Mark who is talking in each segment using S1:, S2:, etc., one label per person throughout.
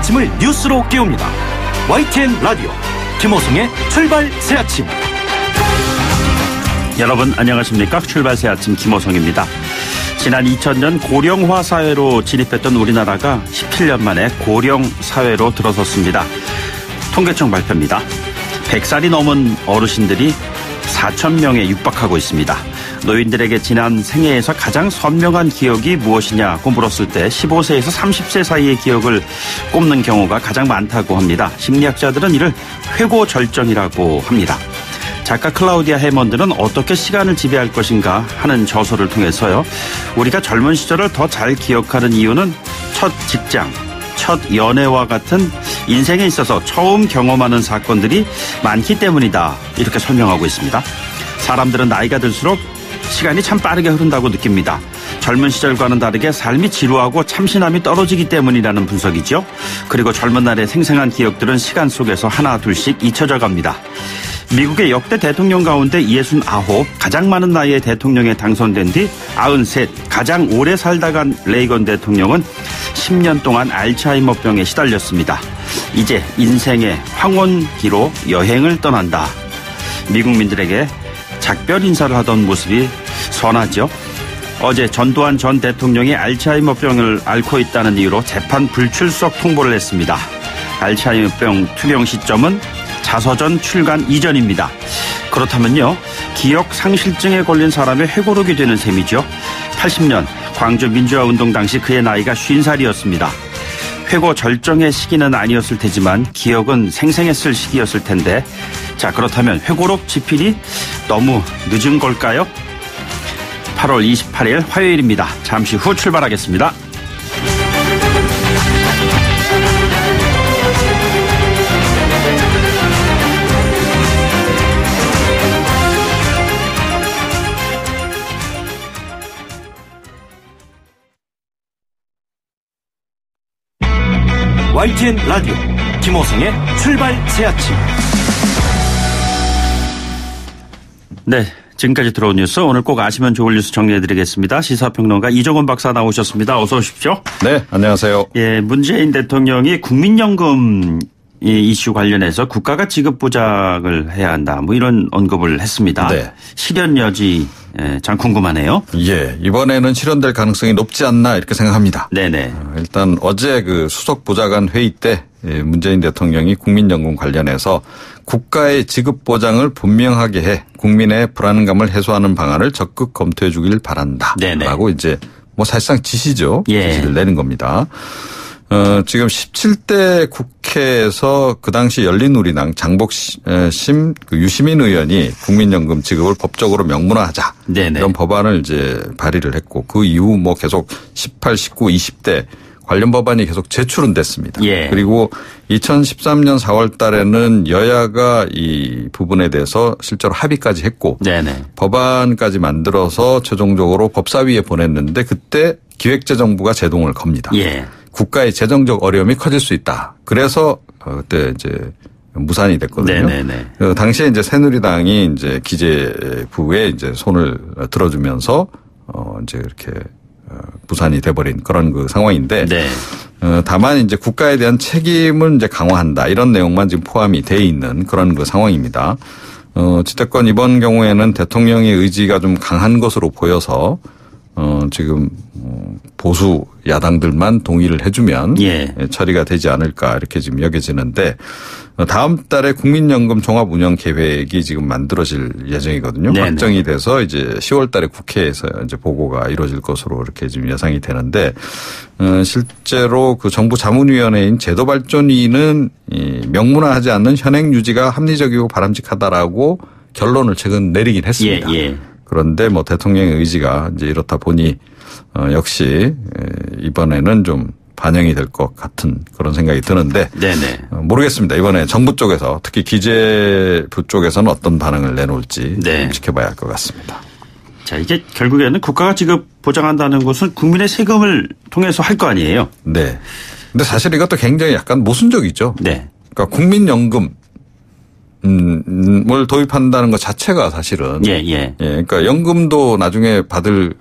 S1: 아침을 뉴스로 깨웁니다. YTN 라디오 김호성의 출발 새아침.
S2: 여러분 안녕하십니까? 출발 새아침 김호성입니다. 지난 2000년 고령화 사회로 진입했던 우리나라가 17년 만에 고령 사회로 들어섰습니다. 통계청 발표입니다. 100살이 넘은 어르신들이 4,000명에 육박하고 있습니다. 노인들에게 지난 생애에서 가장 선명한 기억이 무엇이냐고 물었을 때 15세에서 30세 사이의 기억을 꼽는 경우가 가장 많다고 합니다. 심리학자들은 이를 회고절정이라고 합니다. 작가 클라우디아 해먼드는 어떻게 시간을 지배할 것인가 하는 저서를 통해서요. 우리가 젊은 시절을 더 잘 기억하는 이유는 첫 직장, 첫 연애와 같은 인생에 있어서 처음 경험하는 사건들이 많기 때문이다. 이렇게 설명하고 있습니다. 사람들은 나이가 들수록 시간이 참 빠르게 흐른다고 느낍니다. 젊은 시절과는 다르게 삶이 지루하고 참신함이 떨어지기 때문이라는 분석이죠. 그리고 젊은 날의 생생한 기억들은 시간 속에서 하나 둘씩 잊혀져 갑니다. 미국의 역대 대통령 가운데 69, 가장 많은 나이의 대통령에 당선된 뒤 93, 가장 오래 살다 간 레이건 대통령은 10년 동안 알츠하이머병에 시달렸습니다. 이제 인생의 황혼기로 여행을 떠난다. 미국민들에게 작별 인사를 하던 모습이 선하죠. 어제 전두환 전 대통령이 알츠하이머병을 앓고 있다는 이유로 재판 불출석 통보를 했습니다. 알츠하이머병 투병 시점은 자서전 출간 이전입니다. 그렇다면요, 기억 상실증에 걸린 사람의 회고록이 되는 셈이죠. 80년 광주 민주화운동 당시 그의 나이가 50살이었습니다. 회고 절정의 시기는 아니었을 테지만 기억은 생생했을 시기였을 텐데, 자, 그렇다면 회고록 집필이 너무 늦은 걸까요? 8월 28일 화요일입니다. 잠시 후 출발하겠습니다.
S1: YTN 라디오 김호성의 출발 새아침.
S2: 네, 지금까지 들어온 뉴스, 오늘 꼭 아시면 좋을 뉴스 정리해드리겠습니다. 시사평론가 이종원 박사 나오셨습니다. 어서 오십시오.
S3: 네, 안녕하세요.
S2: 예, 문재인 대통령이 국민연금 이슈 관련해서 국가가 지급 보장을 해야 한다, 뭐 이런 언급을 했습니다.
S3: 네.
S2: 실현 여지 참 궁금하네요.
S3: 예, 이번에는 실현될 가능성이 높지 않나 이렇게 생각합니다.
S2: 네네.
S3: 일단 어제 그 수석 보좌관 회의 때 문재인 대통령이 국민연금 관련해서 국가의 지급 보장을 분명하게 해 국민의 불안감을 해소하는 방안을 적극 검토해 주길 바란다.
S2: 네네.
S3: 라고 이제 뭐 사실상 지시죠.
S2: 예.
S3: 지시를 내는 겁니다. 지금 17대 국회에서 그 당시 열린우리당 장복심 유시민 의원이 국민연금 지급을 법적으로 명문화하자.
S2: 네네.
S3: 이런 법안을 이제 발의를 했고, 그 이후 뭐 계속 18, 19, 20대 관련 법안이 계속 제출은 됐습니다.
S2: 예.
S3: 그리고 2013년 4월 달에는 여야가 이 부분에 대해서 실제로 합의까지 했고,
S2: 네네.
S3: 법안까지 만들어서 최종적으로 법사위에 보냈는데 그때 기획재정부가 제동을 겁니다.
S2: 예.
S3: 국가의 재정적 어려움이 커질 수 있다. 그래서 그때 이제 무산이 됐거든요.
S2: 네네네.
S3: 당시에 이제 새누리당이 이제 기재부에 이제 손을 들어주면서 이제 이렇게 무산이 돼버린 그런 그 상황인데,
S2: 네.
S3: 다만 이제 국가에 대한 책임을 이제 강화한다, 이런 내용만 지금 포함이 돼 있는 그런 그 상황입니다. 어찌됐건 이번 경우에는 대통령의 의지가 좀 강한 것으로 보여서 지금 보수 야당들만 동의를 해주면
S2: 예.
S3: 처리가 되지 않을까 이렇게 지금 여겨지는데, 다음 달에 국민연금 종합운영계획이 지금 만들어질 예정이거든요.
S2: 네네.
S3: 확정이 돼서 이제 10월 달에 국회에서 이제 보고가 이루어질 것으로 이렇게 지금 예상이 되는데, 실제로 그 정부 자문위원회인 제도발전위는 명문화하지 않는 현행 유지가 합리적이고 바람직하다라고 결론을 최근 내리긴 했습니다.
S2: 예, 예.
S3: 그런데 뭐 대통령의 의지가 이제 이렇다 보니 역시 이번에는 좀 반영이 될 것 같은 그런 생각이 드는데,
S2: 네네.
S3: 모르겠습니다. 이번에 정부 쪽에서, 특히 기재부 쪽에서는 어떤 반응을 내놓을지
S2: 네.
S3: 지켜봐야 할 것 같습니다.
S2: 자, 이게 결국에는 국가가 지급 보장한다는 것은 국민의 세금을 통해서 할 거 아니에요?
S3: 네. 근데 사실 이것도 굉장히 약간 모순적이죠.
S2: 네.
S3: 그러니까 국민연금 뭘 도입한다는 것 자체가 사실은
S2: 예, 예.
S3: 그러니까 연금도 나중에 받을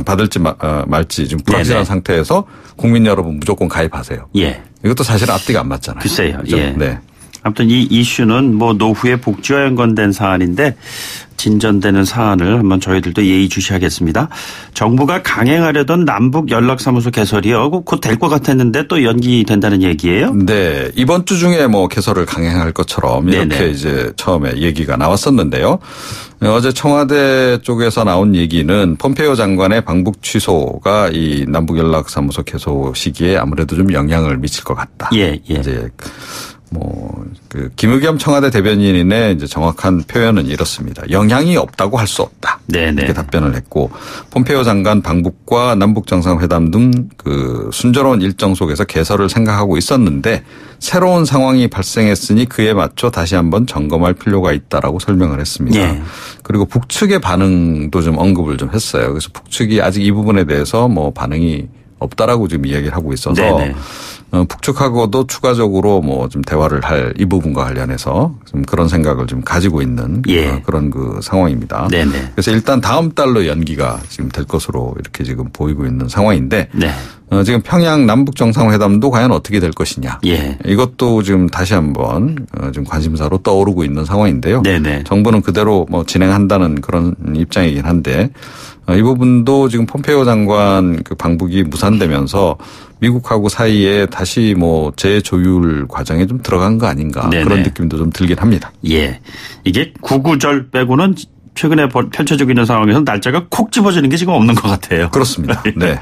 S3: 받을지 말지 지금 불확실한
S2: 네네.
S3: 상태에서 국민 여러분 무조건 가입하세요.
S2: 예.
S3: 이것도 사실 앞뒤가 안 맞잖아요.
S2: 글쎄요.
S3: 그렇죠?
S2: 예.
S3: 네.
S2: 아무튼 이 이슈는 뭐 노후의 복지와 연관된 사안인데 진전되는 사안을 한번 저희들도 예의주시하겠습니다. 정부가 강행하려던 남북 연락사무소 개설이요. 곧 될 것 같았는데 또 연기된다는 얘기예요?
S3: 네. 이번 주 중에 뭐 개설을 강행할 것처럼 이렇게
S2: 네네.
S3: 이제 처음에 얘기가 나왔었는데요. 어제 청와대 쪽에서 나온 얘기는 폼페이오 장관의 방북 취소가 이 남북 연락사무소 개소 시기에 아무래도 좀 영향을 미칠 것 같다.
S2: 예, 예.
S3: 이제 김의겸 청와대 대변인의 이제 정확한 표현은 이렇습니다. 영향이 없다고 할 수 없다.
S2: 네네.
S3: 이렇게 답변을 했고, 폼페이오 장관 방북과 남북 정상회담 등 그 순조로운 일정 속에서 개설을 생각하고 있었는데 새로운 상황이 발생했으니 그에 맞춰 다시 한번 점검할 필요가 있다라고 설명을 했습니다.
S2: 예.
S3: 그리고 북측의 반응도 좀 언급을 좀 했어요. 그래서 북측이 아직 이 부분에 대해서 뭐 반응이 없다라고 지금 이야기를 하고 있어서
S2: 네네.
S3: 북측하고도 추가적으로 뭐 좀 대화를 할 이 부분과 관련해서 좀 그런 생각을 좀 가지고 있는
S2: 예.
S3: 그런 그 상황입니다.
S2: 네네.
S3: 그래서 일단 다음 달로 연기가 지금 될 것으로 이렇게 지금 보이고 있는 상황인데
S2: 네.
S3: 지금 평양 남북 정상회담도 과연 어떻게 될 것이냐.
S2: 예.
S3: 이것도 지금 다시 한번 좀 관심사로 떠오르고 있는 상황인데요.
S2: 네네.
S3: 정부는 그대로 뭐 진행한다는 그런 입장이긴 한데 이 부분도 지금 폼페이오 장관 그 방북이 무산되면서 미국하고 사이에 다시 뭐 재조율 과정에 좀 들어간 거 아닌가.
S2: 네네.
S3: 그런 느낌도 좀 들긴 합니다.
S2: 예. 이게 구구절 빼고는 최근에 펼쳐지고 있는 상황에서 날짜가 콕 집어지는 게 지금 없는 것 같아요.
S3: 그렇습니다. 네.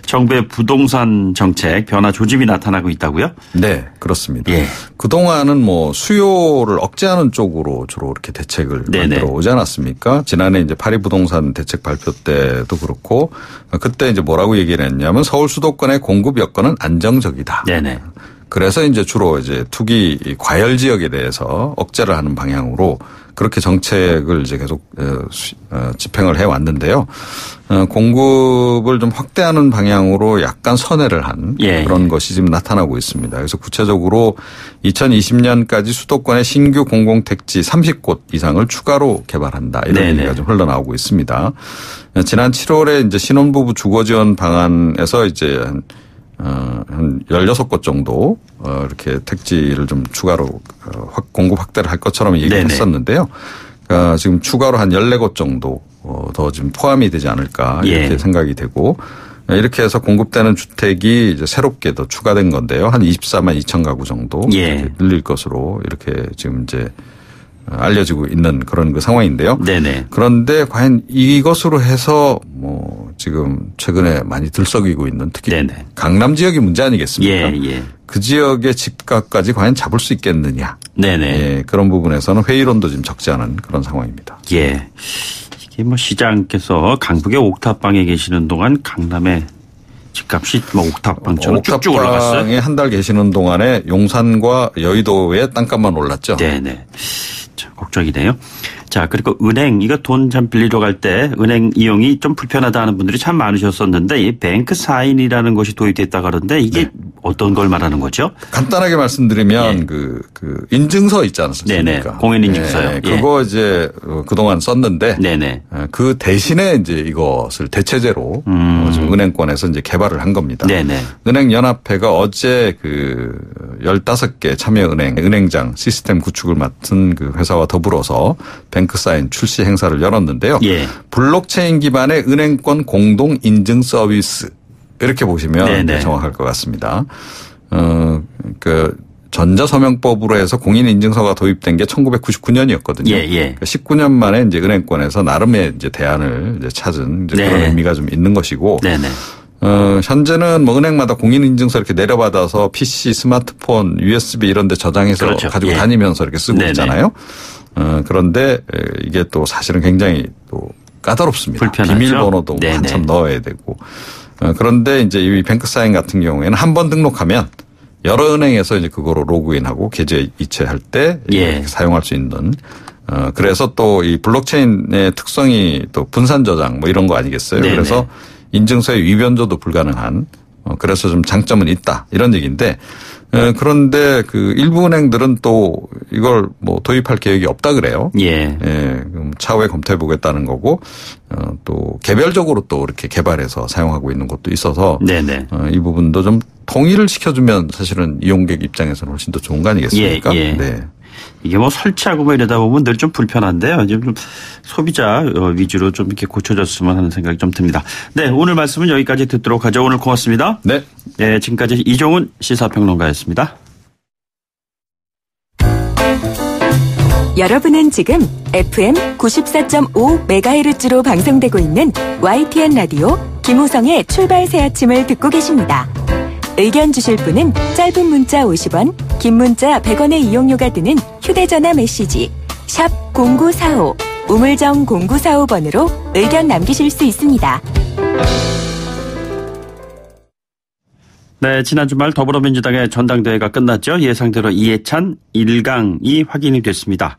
S2: 정부의 부동산 정책 변화 조짐이 나타나고 있다고요?
S3: 네, 그렇습니다.
S2: 예.
S3: 그동안은 뭐 수요를 억제하는 쪽으로 주로 이렇게 대책을
S2: 네네.
S3: 만들어 오지 않았습니까? 지난해 이제 파리 부동산 대책 발표 때도 그렇고 그때 이제 뭐라고 얘기를 했냐면 서울 수도권의 공급 여건은 안정적이다.
S2: 네네.
S3: 그래서 이제 주로 이제 투기 과열 지역에 대해서 억제를 하는 방향으로 그렇게 정책을 이제 계속 집행을 해 왔는데요. 공급을 좀 확대하는 방향으로 약간 선회를 한
S2: 예.
S3: 그런 것이 지금 나타나고 있습니다. 그래서 구체적으로 2020년까지 수도권의 신규 공공택지 30곳 이상을 추가로 개발한다. 이런
S2: 네네.
S3: 얘기가 좀 흘러나오고 있습니다. 지난 7월에 이제 신혼부부 주거 지원 방안에서 이제 한 16곳 정도 이렇게 택지를 좀 추가로 공급 확대를 할 것처럼 얘기를 했었는데요. 지금 추가로 한 14곳 정도 더 지금 포함이 되지 않을까 이렇게
S2: 예.
S3: 생각이 되고 이렇게 해서 공급되는 주택이 이제 새롭게 더 추가된 건데요. 한 24만 2천 가구 정도
S2: 예.
S3: 이렇게 늘릴 것으로 이렇게 지금 이제 알려지고 있는 그런 그 상황인데요.
S2: 네네.
S3: 그런데 과연 이것으로 해서 뭐 지금 최근에 많이 들썩이고 있는 특히
S2: 네네.
S3: 강남 지역이 문제 아니겠습니까?
S2: 예, 예.
S3: 그 지역의 집값까지 과연 잡을 수 있겠느냐.
S2: 네네.
S3: 예, 그런 부분에서는 회의론도 지금 적지 않은 그런 상황입니다.
S2: 예. 이게 뭐 시장께서 강북의 옥탑방에 계시는 동안 강남의 집값이 뭐 옥탑방처럼 쭉쭉 올라갔어요.
S3: 옥탑방에 한 달 계시는 동안에 용산과 여의도의 땅값만 올랐죠.
S2: 네네. 자, 걱정이네요. 자, 그리고 은행, 이거 돈 참 빌리러 갈 때 은행 이용이 좀 불편하다 하는 분들이 참 많으셨었는데 이 뱅크 사인이라는 것이 도입됐다 그러는데 이게 어떤 걸 말하는 거죠?
S3: 간단하게 말씀드리면
S2: 예.
S3: 그 인증서 있지 않습니까?
S2: 네네. 공인인증서요.
S3: 예,
S2: 예.
S3: 그거 이제 그동안 썼는데
S2: 네네.
S3: 그 대신에 이제 이것을 대체제로 지금 은행권에서 이제 개발을 한 겁니다.
S2: 네네.
S3: 은행연합회가 어제 그 15개 참여은행 은행장 시스템 구축을 맡은 그 회사와 더불어서 뱅크사인 출시 행사를 열었는데요.
S2: 예.
S3: 블록체인 기반의 은행권 공동 인증 서비스 이렇게 보시면
S2: 네네.
S3: 정확할 것 같습니다. 그 전자서명법으로 해서 공인인증서가 도입된 게 1999년이었거든요.
S2: 예, 예.
S3: 19년 만에 이제 은행권에서 나름의 이제 대안을 이제 찾은 이제
S2: 네.
S3: 그런 의미가 좀 있는 것이고.
S2: 네네.
S3: 현재는 뭐 은행마다 공인인증서 이렇게 내려받아서 PC, 스마트폰, USB 이런 데 저장해서
S2: 그렇죠.
S3: 가지고
S2: 예.
S3: 다니면서 이렇게 쓰고
S2: 네네.
S3: 있잖아요. 그런데 이게 또 사실은 굉장히 또 까다롭습니다.
S2: 불편하죠.
S3: 비밀번호도
S2: 네네.
S3: 한참 넣어야 되고. 그런데 이제 이 뱅크사인 같은 경우에는 한 번 등록하면 여러 은행에서 이제 그거로 로그인하고 계좌 이체할 때
S2: 예.
S3: 사용할 수 있는 그래서 또 이 블록체인의 특성이 또 분산 저장 뭐 이런 거 아니겠어요?
S2: 네네.
S3: 그래서 인증서의 위변조도 불가능한 그래서 좀 장점은 있다 이런 얘기인데 그런데 그 일부 은행들은 또 이걸 뭐 도입할 계획이 없다 그래요.
S2: 예.
S3: 그럼 차후에 검토해 보겠다는 거고, 또 개별적으로 또 이렇게 개발해서 사용하고 있는 곳도 있어서,
S2: 네네.
S3: 이 부분도 좀 통일을 시켜주면 사실은 이용객 입장에서는 훨씬 더 좋은 거 아니겠습니까?
S2: 예.
S3: 네.
S2: 이게 뭐 설치하고 뭐 이러다 보면 늘 좀 불편한데요. 좀 소비자 위주로 좀 이렇게 고쳐졌으면 하는 생각이 좀 듭니다. 네, 오늘 말씀은 여기까지 듣도록 하죠. 오늘 고맙습니다.
S3: 네.
S2: 네, 지금까지 이종훈 시사평론가였습니다.
S4: 여러분은 지금 FM 94.5MHz로 방송되고 있는 YTN 라디오 김호성의 출발 새 아침을 듣고 계십니다. 의견 주실 분은 짧은 문자 50원, 긴 문자 100원의 이용료가 드는 휴대전화 메시지 샵 0945, 우물정 0945번으로 의견 남기실 수 있습니다.
S2: 네, 지난 주말 더불어민주당의 전당대회가 끝났죠. 예상대로 이해찬 1강이 확인이 됐습니다.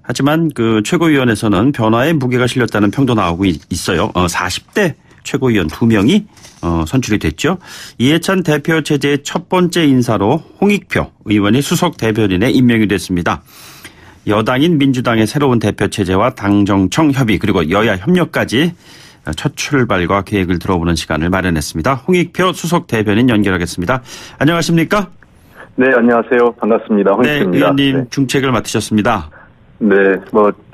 S2: 하지만 그 최고위원회에서는 변화에 무게가 실렸다는 평도 나오고 있어요. 40대 최고위원 2명이 선출이 됐죠. 이해찬 대표 체제의 첫 번째 인사로 홍익표 의원이 수석 대변인에 임명이 됐습니다. 여당인 민주당의 새로운 대표 체제와 당정청 협의 그리고 여야 협력까지 첫 출발과 계획을 들어보는 시간을 마련했습니다. 홍익표 수석 대변인 연결하겠습니다. 안녕하십니까?
S5: 네, 안녕하세요. 반갑습니다. 홍익표입니다.
S2: 네, 의원님 중책을 맡으셨습니다.
S5: 네,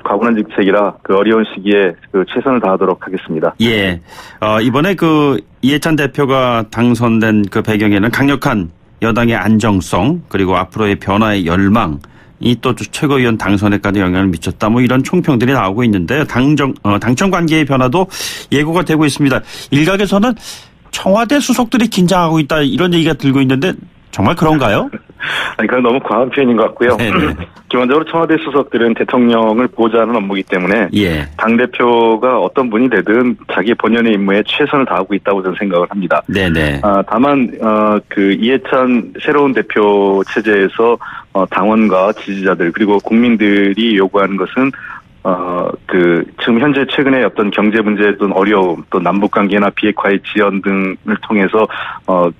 S5: 과분한 직책이라 그 어려운 시기에 그 최선을 다하도록 하겠습니다.
S2: 예. 이번에 그 이해찬 대표가 당선된 그 배경에는 강력한 여당의 안정성 그리고 앞으로의 변화의 열망 이 또 최고위원 당선에까지 영향을 미쳤다. 뭐 이런 총평들이 나오고 있는데요. 당청 관계의 변화도 예고가 되고 있습니다. 일각에서는 청와대 수석들이 긴장하고 있다 이런 얘기가 들고 있는데 정말 그런가요?
S5: 아니, 그건 너무 과한 표현인 것 같고요. 기본적으로 청와대 수석들은 대통령을 보좌하는 업무이기 때문에
S2: 예.
S5: 당대표가 어떤 분이 되든 자기 본연의 임무에 최선을 다하고 있다고 저는 생각을 합니다.
S2: 네네.
S5: 다만 그 이해찬 새로운 대표 체제에서 당원과 지지자들 그리고 국민들이 요구하는 것은 지금 현재 최근에 어떤 경제 문제의 어려움, 또 남북 관계나 비핵화의 지연 등을 통해서,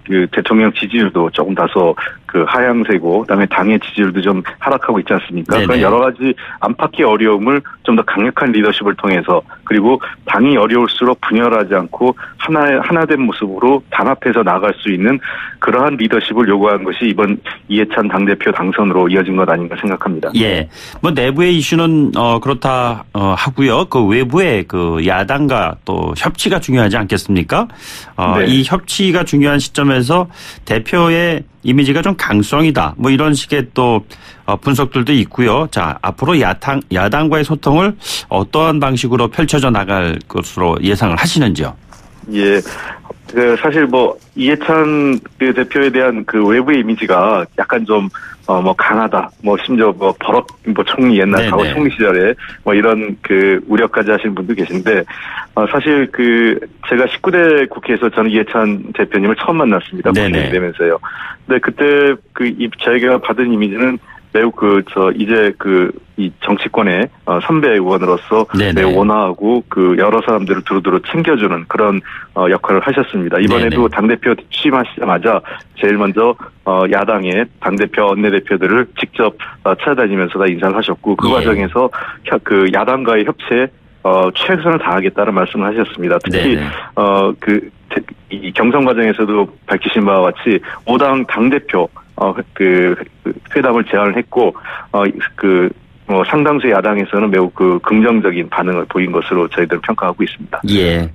S5: 그 대통령 지지율도 조금 다소 그 하향세고, 그다음에 당의 지지율도 좀 하락하고 있지 않습니까?
S2: 네네.
S5: 그런 여러 가지 안팎의 어려움을 좀 더 강력한 리더십을 통해서, 그리고 당이 어려울수록 분열하지 않고 하나된 모습으로 단합해서 나아갈 수 있는 그러한 리더십을 요구한 것이 이번 이해찬 당대표 당선으로 이어진 것 아닌가 생각합니다.
S2: 예. 뭐 내부의 이슈는 그렇다 하고요. 그 외부의 그 야당과 또 협치가 중요하지 않겠습니까?
S5: 네.
S2: 이 협치가 중요한 시점에서 대표의 이미지가 좀 강성이다. 뭐 이런 식의 또 분석들도 있고요. 자, 앞으로 야당과의 소통을 어떠한 방식으로 펼쳐져 나갈 것으로 예상을 하시는지요?
S5: 예. 사실 이해찬 그 대표에 대한 그 외부의 이미지가 약간 좀 강하다. 심지어 버럭 총리 옛날 과거 총리 시절에 이런 그 우려까지 하시는 분도 계신데, 사실 제가 19대 국회에서 저는 이해찬 대표님을 처음 만났습니다. 국회의원이 되면서요. 근데 그때 저희가 받은 이미지는 매우 이제 이 정치권의 선배 의원으로서 매우 온화하고 여러 사람들을 두루두루 챙겨주는 그런 역할을 하셨습니다. 이번에도 당대표 취임하시자마자 제일 먼저 야당의 당대표, 원내대표들을 직접 찾아다니면서 다 인사를 하셨고, 그 과정에서 야당과의 협치에 최선을 다하겠다는 말씀을 하셨습니다. 특히 이 경선 과정에서도 밝히신 바와 같이 5당 당대표 회담을 제안을 했고, 상당수 야당에서는 매우 긍정적인 반응을 보인 것으로 저희들은 평가하고 있습니다.
S2: 예.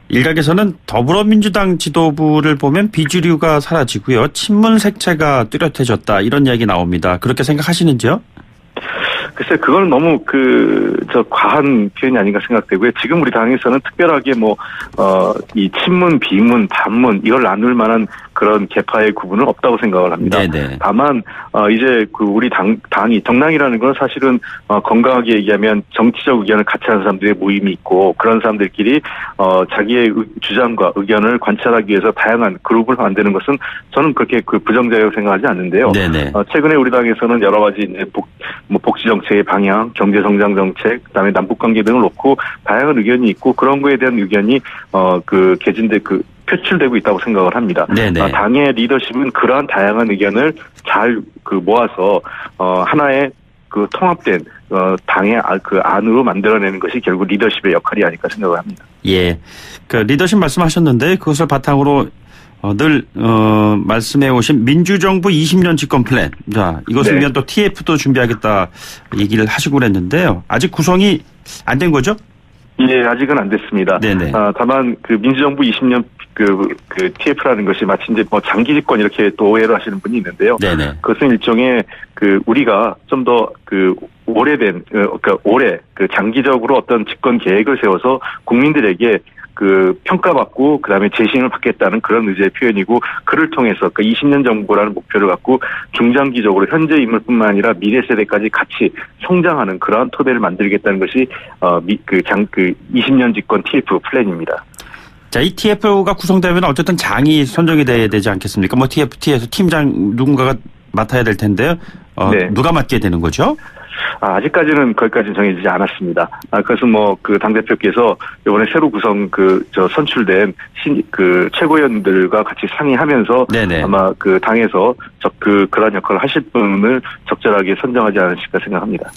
S2: 일각에서는 더불어민주당 지도부를 보면 비주류가 사라지고요. 친문 색채가 뚜렷해졌다. 이런 이야기 나옵니다. 그렇게 생각하시는지요?
S5: 글쎄, 그건 너무 과한 표현이 아닌가 생각되고요. 지금 우리 당에서는 특별하게 이 친문, 비문, 반문, 이걸 나눌 만한 그런 계파의 구분은 없다고 생각을 합니다.
S2: 네네.
S5: 다만, 이제 우리 당이, 정당이라는 건 사실은, 건강하게 얘기하면 정치적 의견을 같이 하는 사람들의 모임이 있고, 그런 사람들끼리, 자기의 주장과 의견을 관찰하기 위해서 다양한 그룹을 만드는 것은 저는 그렇게 부정적이라고 생각하지 않는데요.
S2: 네네.
S5: 최근에 우리 당에서는 여러 가지 이제 복지 정책의 방향, 경제 성장 정책, 그다음에 남북 관계 등을 놓고 다양한 의견이 있고, 그런 거에 대한 의견이 개진돼 표출되고 있다고 생각을 합니다.
S2: 네네.
S5: 당의 리더십은 그러한 다양한 의견을 잘 모아서 하나의 그 통합된 당의 그 안으로 만들어내는 것이 결국 리더십의 역할이 아닐까 생각을 합니다.
S2: 예, 그 리더십 말씀하셨는데 그것을 바탕으로 늘 말씀해 오신 민주정부 20년 집권 플랜. 자, 이것을 위한 또 TF도 준비하겠다 얘기를 하시고 그랬는데요. 아직 구성이 안 된 거죠?
S5: 예, 아직은 안 됐습니다.
S2: 네네.
S5: 다만 그 민주정부 20년 그 TF라는 것이 마치 이제 뭐 장기 집권 이렇게 또 오해를 하시는 분이 있는데요.
S2: 네네.
S5: 그것은 일종의 그 우리가 좀 더 그 오래된 그러니까 올해 그 장기적으로 어떤 집권 계획을 세워서 국민들에게 그 평가받고 그다음에 재심을 받겠다는 그런 의지의 표현이고, 그를 통해서 그 20년 정부라는 목표를 갖고 중장기적으로 현재 인물뿐만 아니라 미래 세대까지 같이 성장하는 그러한 토대를 만들겠다는 것이 그 20년 집권 TF 플랜입니다.
S2: 자, 이 TF가 구성되면 어쨌든 장이 선정이 돼야 되지 않겠습니까? 뭐 TFT에서 팀장 누군가가 맡아야 될 텐데요.
S5: 네.
S2: 누가 맡게 되는 거죠?
S5: 아직까지는 거기까지는 정해지지 않았습니다. 그래서 뭐 그 당대표께서 이번에 새로 선출된 최고위원들과 같이 상의하면서 네네. 아마 그 당에서 그러한 역할을 하실 분을 적절하게 선정하지 않으실까 생각합니다.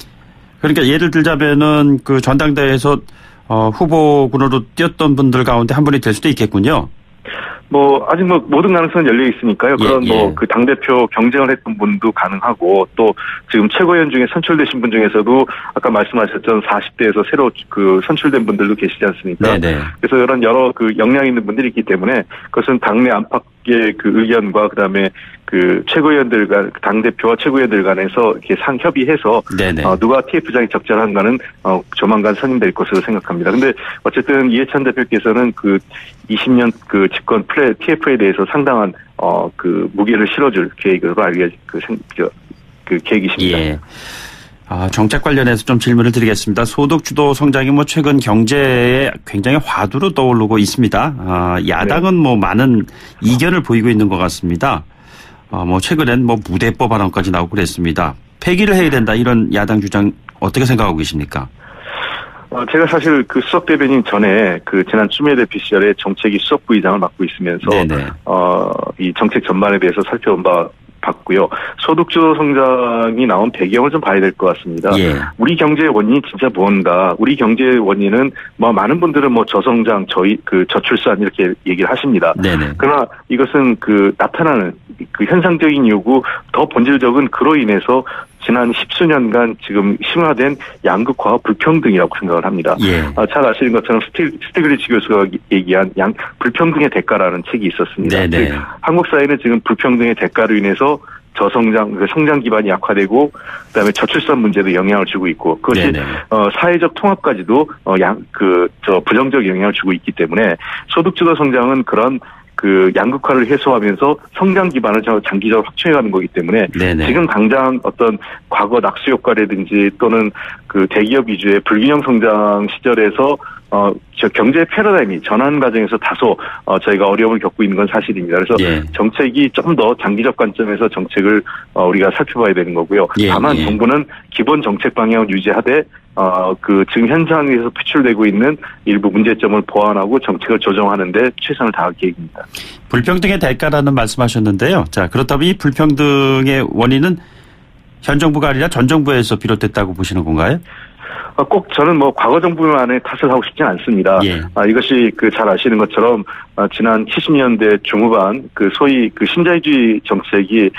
S2: 그러니까 예를 들자면은 그 전당대회에서 후보군으로 뛰었던 분들 가운데 한 분이 될 수도 있겠군요.
S5: 아직 모든 가능성은 열려 있으니까요. 그런 그 당대표 경쟁을 했던 분도 가능하고, 또 지금 최고위원 중에 선출되신 분 중에서도 아까 말씀하셨던 40대에서 새로 그 선출된 분들도 계시지 않습니까? 네네. 그래서 이런 여러 그 역량 있는 분들이 있기 때문에 그것은 당내 안팎의 그 의견과 그다음에 그 최고위원들 간, 당대표와 최고위원들 간에서 이렇게 협의해서 누가 TF장이 적절한가는 조만간 선임될 것으로 생각합니다. 근데 어쨌든 이해찬 대표께서는 그 20년 그 집권 TF에 대해서 상당한 그 무게를 실어줄 계획으로 그 계획이십니다.
S2: 예. 정책 관련해서 좀 질문을 드리겠습니다. 소득주도 성장이 최근 경제에 굉장히 화두로 떠오르고 있습니다. 야당은 많은 이견을 보이고 있는 것 같습니다. 최근엔 무대법 발언까지 나오고 그랬습니다. 폐기를 해야 된다, 이런 야당 주장 어떻게 생각하고 계십니까?
S5: 제가 사실 그 수석 대변인 전에 그 지난 추미애 대표 시절에 정책위 수석 부의장을 맡고 있으면서 이 정책 전반에 대해서 봤고요. 소득주도 성장이 나온 배경을 좀 봐야 될 것 같습니다. 예. 우리 경제의 원인이 진짜 무언가? 우리 경제의 원인은 많은 분들은 저성장, 저출산 이렇게 얘기를 하십니다. 네네. 그러나 이것은 나타나는 현상적인 이유고 더 본질적인 그로 인해서 지난 10수년간 지금 심화된 양극화와 불평등이라고 생각을 합니다. 예. 잘 아시는 것처럼 스티글리츠 교수가 얘기한 불평등의 대가라는 책이 있었습니다. 한국 사회는 지금 불평등의 대가로 인해서 성장 기반이 약화되고 그다음에 저출산 문제도 영향을 주고 있고, 그것이 사회적 통합까지도 부정적 영향을 주고 있기 때문에 소득주도 성장은 그런 양극화를 해소하면서 성장 기반을 장기적으로 확충해가는 거기 때문에 지금 당장 어떤 과거 낙수 효과라든지 또는 대기업 위주의 불균형 성장 시절에서 경제 패러다임이 전환 과정에서 다소 저희가 어려움을 겪고 있는 건 사실입니다. 그래서 정책이 좀 더 장기적 관점에서 정책을 우리가 살펴봐야 되는 거고요. 다만 정부는 기본 정책 방향을 유지하되 지금 현상에서 표출되고 있는 일부 문제점을 보완하고 정책을 조정하는데 최선을 다할 계획입니다.
S2: 불평등의 대가라는 말씀하셨는데요. 자, 그렇다면 이 불평등의 원인은 현 정부가 아니라 전 정부에서 비롯됐다고 보시는 건가요?
S5: 꼭 저는 과거 정부만의 탓을 하고 싶지는 않습니다. 이것이 잘 아시는 것처럼 지난 70년대 중후반 소위 신자유주의 정책이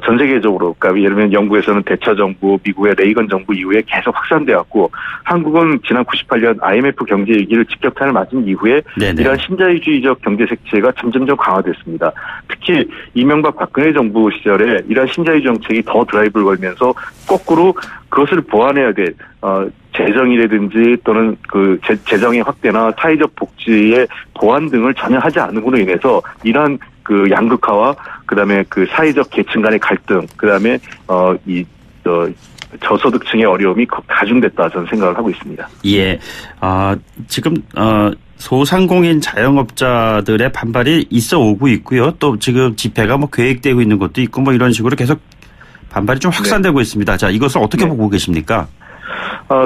S5: 전 세계적으로, 그러니까 예를 들면 영국에서는 대처 정부, 미국의 레이건 정부 이후에 계속 확산되었고, 한국은 지난 98년 IMF 경제 위기를 직격탄을 맞은 이후에 이러한 신자유주의적 경제 색채가 점점점 강화됐습니다. 특히 이명박 박근혜 정부 시절에 이러한 신자유주의 정책이 더 드라이브를 걸면서 거꾸로 그것을 보완해야 될 재정이라든지 또는 재정의 확대나 사회적 복지의 보완 등을 전혀 하지 않음으로 인해서 이러한 양극화와 그다음에 사회적 계층 간의 갈등, 그다음에 저소득층의 어려움이 가중됐다, 저는 생각을 하고 있습니다.
S2: 예. 지금 소상공인 자영업자들의 반발이 있어 오고 있고요. 또 지금 집회가 계획되고 있는 것도 있고 이런 식으로 계속 반발이 좀 확산되고 있습니다. 자, 이것을 어떻게 보고 계십니까?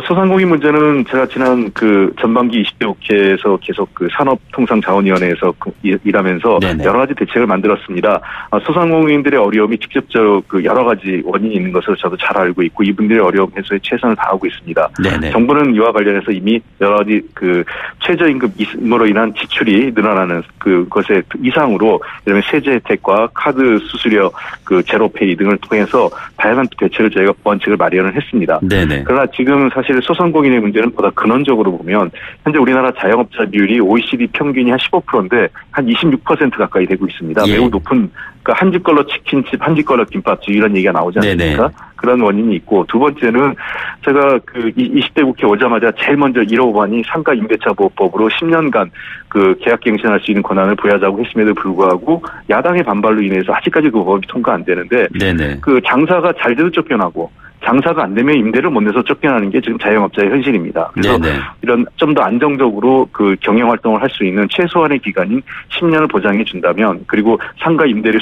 S5: 소상공인 문제는 제가 지난 그 전반기 20대 국회에서 계속 그 산업통상자원위원회에서 일하면서
S2: 네네.
S5: 여러 가지 대책을 만들었습니다. 소상공인들의 어려움이 직접적 그 여러 가지 원인이 있는 것을 저도 잘 알고 있고 이분들의 어려움 해소에 최선을 다하고 있습니다.
S2: 네네.
S5: 정부는 이와 관련해서 이미 여러 가지 그 최저임금으로 인한 지출이 늘어나는 그것의 이상으로 이런 세제 혜택과 카드 수수료 그 제로페이 등을 통해서 다양한 대책을 저희가 보완책을 마련을 했습니다.
S2: 네네.
S5: 그러나 지금 사실 소상공인의 문제는 보다 근원적으로 보면 현재 우리나라 자영업자 비율이 OECD 평균이 한 15%인데 한 26% 가까이 되고 있습니다.
S2: 예.
S5: 매우 높은 그러니까 한 집 걸로 치킨집, 한 집 걸로 김밥집 이런 얘기가 나오지 않습니까?
S2: 네네.
S5: 그런 원인이 있고 두 번째는 제가 그 20대 국회 오자마자 제일 먼저 1호 법안이 상가 임대차 보호법으로 10년간 그 계약갱신할 수 있는 권한을 부여하자고 했음에도 불구하고 야당의 반발로 인해서 아직까지 그 법이 통과 안 되는데
S2: 네네.
S5: 그 장사가 잘 돼도 쫓겨나고 장사가 안 되면 임대를 못 내서 쫓겨나는 게 지금 자영업자의 현실입니다. 그래서
S2: 네네.
S5: 이런 좀 더 안정적으로 그 경영 활동을 할 수 있는 최소한의 기간인 10년을 보장해 준다면 그리고 상가 임대료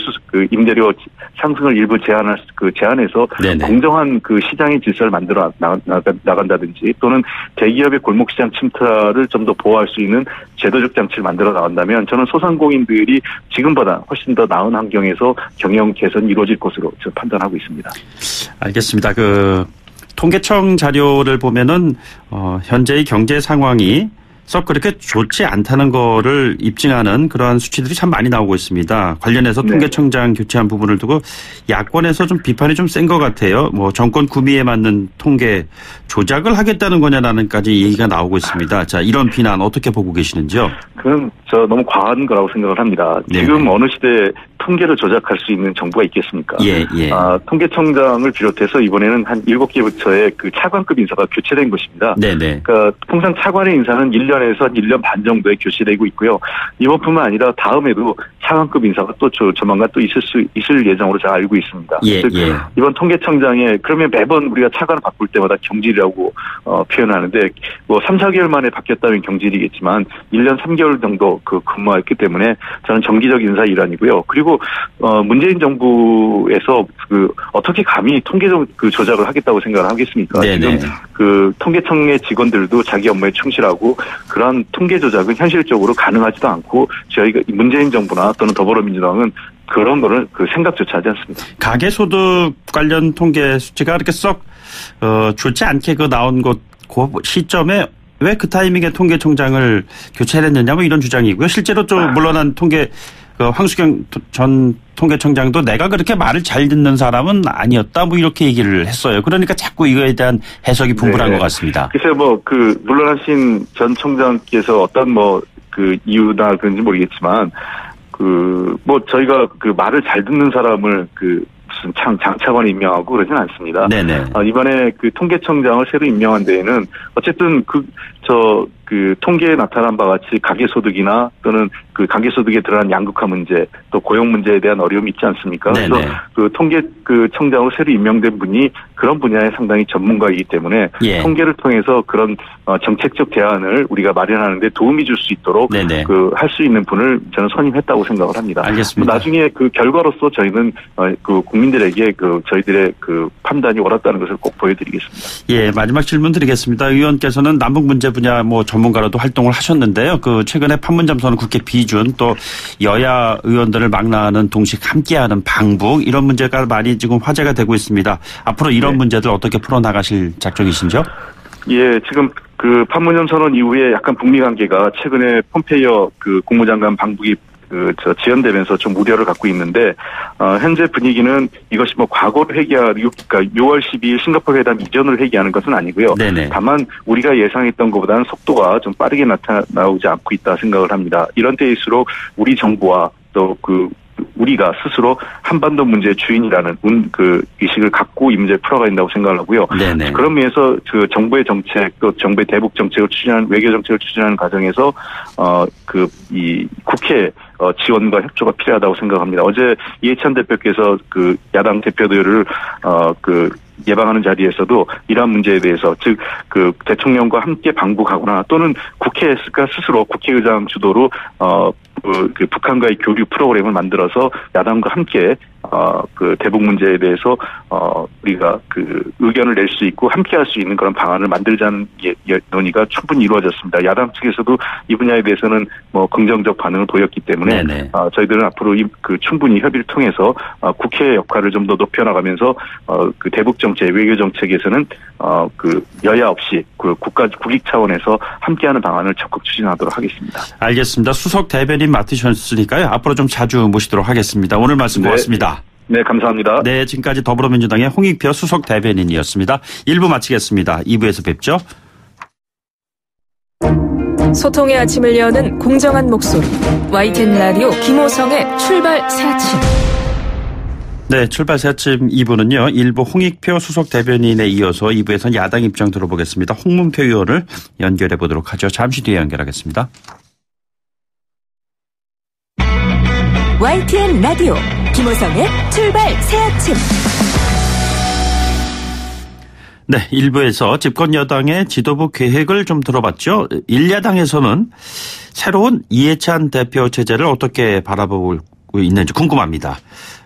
S5: 상승을 일부 제한해서
S2: 네네.
S5: 공정한 그 시장의 질서를 만들어 나간다든지 또는 대기업의 골목시장 침투를 좀 더 보호할 수 있는 제도적 장치를 만들어 나간다면 저는 소상공인들이 지금보다 훨씬 더 나은 환경에서 경영 개선이 이루어질 것으로 저는 판단하고 있습니다.
S2: 알겠습니다. 그 통계청 자료를 보면은 현재의 경제 상황이 썩 그렇게 좋지 않다는 거를 입증하는 그러한 수치들이 참 많이 나오고 있습니다. 관련해서 통계청장 교체한 부분을 두고 야권에서 좀 비판이 좀 센 것 같아요. 뭐 정권 구미에 맞는 통계 조작을 하겠다는 거냐라는까지 얘기가 나오고 있습니다. 자, 이런 비난 어떻게 보고 계시는지요?
S5: 그건 너무 과한 거라고 생각을 합니다.
S2: 네네.
S5: 지금 어느 시대에 통계를 조작할 수 있는 정부가 있겠습니까?
S2: 예.
S5: 통계청장을 비롯해서 이번에는 한 7개 부처의 그 차관급 인사가 교체된 것입니다.
S2: 네네.
S5: 그러니까 통상 차관의 인사는 1년에서 1년 반 정도에 교체되고 있고요. 이번뿐만 아니라 다음에도 차관급 인사가 또 조만간 또 있을 예정으로 제가 알고 있습니다.
S2: 예.
S5: 이번 통계청장에 그러면 매번 우리가 차관을 바꿀 때마다 경질이라고 표현하는데 뭐 3, 4개월 만에 바뀌었다면 경질이겠지만 1년 3개월 정도 그 근무했기 때문에 저는 정기적 인사 일환이고요. 그리고 문재인 정부에서 그 어떻게 감히 통계적 그 조작을 하겠다고 생각을 하겠습니까?
S2: 네네.
S5: 지금 그 통계청의 직원들도 자기 업무에 충실하고 그런 통계 조작은 현실적으로 가능하지도 않고 저희가 문재인 정부나 또는 더불어민주당은 그런 거를 그 생각조차 하지 않습니다.
S2: 가계소득 관련 통계 수치가 그렇게 썩 좋지 않게 그 나온 그 시점에 왜 그 타이밍에 통계청장을 교체했느냐 뭐 이런 주장이고요. 실제로 좀 물러난 황수경 전 통계청장도 내가 그렇게 말을 잘 듣는 사람은 아니었다 뭐 이렇게 얘기를 했어요. 그러니까 자꾸 이거에 대한 해석이 분분한 것 같습니다.
S5: 글쎄요, 물러나신 전 청장께서 어떤 그 이유나 그런지 모르겠지만 저희가 그 말을 잘 듣는 사람을 무슨 장차관에 임명하고 그러진 않습니다.
S2: 네네.
S5: 이번에 그 통계청장을 새로 임명한 데에는 어쨌든 그 통계에 나타난 바와 같이 가계소득이나 또는 그 가계소득에 들어간 양극화 문제 또 고용 문제에 대한 어려움이 있지 않습니까?
S2: 네네.
S5: 그래서 그 통계 그 청장으로 새로 임명된 분이 그런 분야에 상당히 전문가이기 때문에
S2: 예.
S5: 통계를 통해서 그런 정책적 대안을 우리가 마련하는데 도움이 줄 수 있도록 할 수 있는 분을 저는 선임했다고 생각을 합니다.
S2: 알겠습니다.
S5: 나중에 그 결과로서 저희는 그 국민들에게 저희들의 그 판단이 옳았다는 것을 꼭 보여드리겠습니다.
S2: 예, 마지막 질문 드리겠습니다. 의원께서는 남북 문제 분야 전문가로도 활동을 하셨는데요. 최근에 판문점선언 국회 비준 또 여야 의원들을 망라하는 동시에 함께하는 방북 이런 문제가 많이 지금 화제가 되고 있습니다. 앞으로 이런 문제들 어떻게 풀어나가실 작정이신지요?
S5: 예, 지금 그 판문점선언 이후에 약간 북미 관계가 최근에 폼페이오 그 국무장관 방북이 지연되면서 좀 우려를 갖고 있는데, 현재 분위기는 이것이 과거를 그러니까 6월 12일 싱가포르 회담 이전을 회귀하는 것은 아니고요.
S2: 네네.
S5: 다만 우리가 예상했던 것보다는 속도가 좀 빠르게 나오지 않고 있다 생각을 합니다. 이런 때일수록 우리 정부와 또 우리가 스스로 한반도 문제의 주인이라는 의식을 갖고 이 문제를 풀어가야 된다고 생각을 하고요.
S2: 네네.
S5: 그런 면에서 정부의 정책 또 정부의 대북 정책을 추진하는 외교 정책을 추진하는 과정에서 이 국회 지원과 협조가 필요하다고 생각합니다. 어제 이해찬 대표께서 야당 대표들을 예방하는 자리에서도 이러한 문제에 대해서 즉 대통령과 함께 방북하거나 또는 국회가 스스로 국회의장 주도로 북한과의 교류 프로그램을 만들어서 야당과 함께 그 대북 문제에 대해서 우리가 그 의견을 낼 수 있고 함께할 수 있는 그런 방안을 만들자는 논의가 충분히 이루어졌습니다. 야당 측에서도 이 분야에 대해서는 뭐 긍정적 반응을 보였기 때문에 저희들은 앞으로 그 충분히 협의를 통해서 국회의 역할을 좀 더 높여나가면서 그 대북 정책, 외교 정책에서는 그 여야 없이 그 국익 차원에서 함께하는 방안을 적극 추진하도록 하겠습니다.
S2: 알겠습니다. 수석 대변인 맡으셨으니까요. 앞으로 좀 자주 모시도록 하겠습니다. 오늘 말씀 고맙습니다.
S5: 네, 감사합니다.
S2: 네, 지금까지 더불어민주당의 홍익표 수석 대변인이었습니다. 1부 마치겠습니다. 2부에서 뵙죠.
S6: 소통의 아침을 여는 공정한 목소리 YTN 라디오 김호성의 출발 새 아침.
S2: 네, 출발 새 아침 2부는요. 1부 홍익표 수석 대변인에 이어서 2부에서는 야당 입장 들어보겠습니다. 홍문표 의원을 연결해 보도록 하죠. 잠시 뒤에 연결하겠습니다.
S4: YTN 라디오 김호성의 출발 새 아침.
S2: 네, 1부에서 집권 여당의 지도부 계획을 좀 들어봤죠. 1야당에서는 새로운 이해찬 대표 체제를 어떻게 바라보고 있는지 궁금합니다.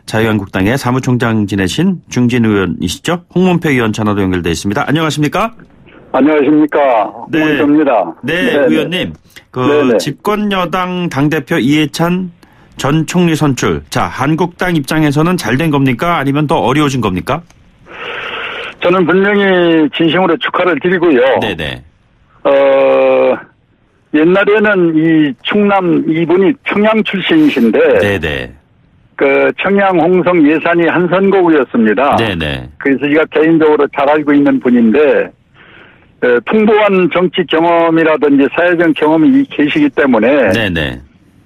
S2: 자유한국당의 사무총장 지내신 중진 의원이시죠. 홍문표 의원 전화로 연결되어 있습니다. 안녕하십니까?
S7: 안녕하십니까. 홍문표입니다.
S2: 네, 의원님. 집권 여당 당대표 이해찬 전 총리 선출. 자, 한국당 입장에서는 잘 된 겁니까? 아니면 더 어려워진 겁니까?
S7: 저는 분명히 진심으로 축하를 드리고요.
S2: 네네.
S7: 옛날에는 이 충남 이분이 청양 출신이신데.
S2: 네네.
S7: 그 청양 홍성 예산이 한 선거구였습니다.
S2: 네네.
S7: 그래서 제가 개인적으로 잘 알고 있는 분인데, 풍부한 정치 경험이라든지 사회적 경험이 계시기 때문에.
S2: 네네.